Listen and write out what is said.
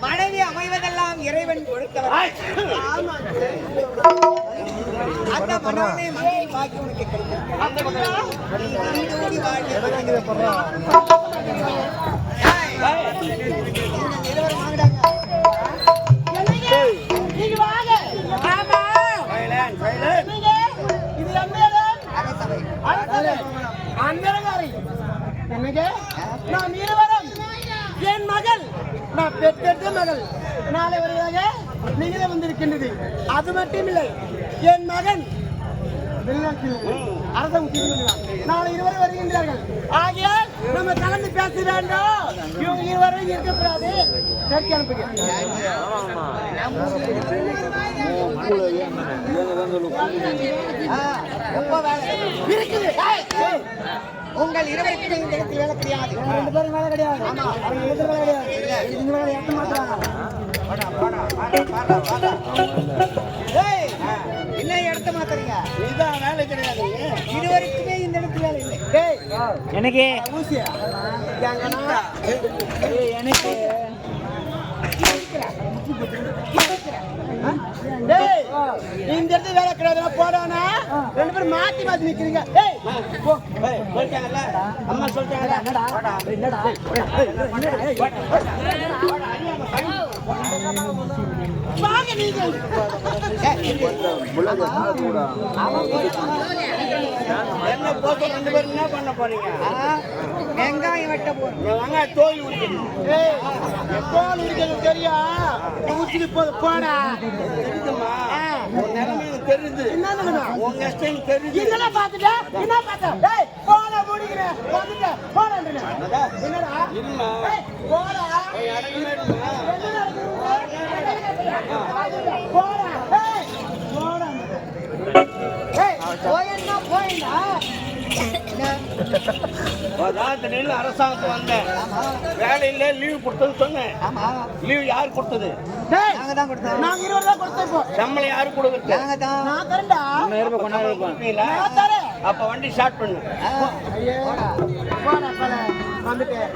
மனைவி அமைவதெல்லாம் இறைவன் கொடுத்தவர். அந்த மனோனை மனைவி பாக்கி உனக்கு கிடைக்கும். நாம் இருவரும் என் மகள் நான் பெற்றெடுத்த மகள் நாளை வருவதாக நீங்களே வந்திருக்கின்றது. அது மட்டும் இல்லை, என் மகன் வெளிநாட்டில் அரசம் நாளை இருவரும் வருகின்றார்கள். ஆகையால் நம்ம கலந்து பேச வேண்டும். இவங்க இருவரும் இருக்கக்கூடாது. அனுப்புகிறேன். உங்கள் இருவருக்கு இந்த இடத்தில் வேலை கிடையாது. ரெண்டு பேரும் வேலை கிடையாது. என்ன இடத்த மாத்துறீங்க? இதுதான் வேலை கிடையாது. இருவருக்குமே இந்த இடத்துல வேலை இல்லை. எனக்கு எனக்கு இந்த இடத்துல வேலை கிடையாது. போடானா ரெண்டு பேரும் மாத்தி மாத்தி நிக்கிறீங்க. அம்மா சொல்லிட்டாங்கல்ல. என்ன போட்டு ரெண்டு பேரும் என்ன பண்ண போறீங்க? வெங்காயம் வெட்ட போறோம். வெங்காயம் தோல் உரிக்கணும். தோல் உரிக்கணும் தெரியும். உச்சிக்கு போடா. தெரியுது. உங்க இஷ்டம் தெரியுது. என்ன பாத்துட்ட? என்ன பாத்த? டேய் போட முடிக்கிறேன். வந்துட்ட. போடன்றேன். என்னடா? இல்ல. போடா. போடா. ஏய் போடா. ஏய் போயன்னா போயண்டா. அரசாங்கத்து வந்தேன். வேலையில லீவ் கொடுத்தது சொன்னேன். லீவ் யார் கொடுத்தது? நாங்க இருவர் தான் கொடுத்தோம். சம்பளம் யாரு கொடுக்குறது? நான் தரேன்டா. அப்ப வண்டி ஸ்டார்ட் பண்ணு. வந்துட்டேன்.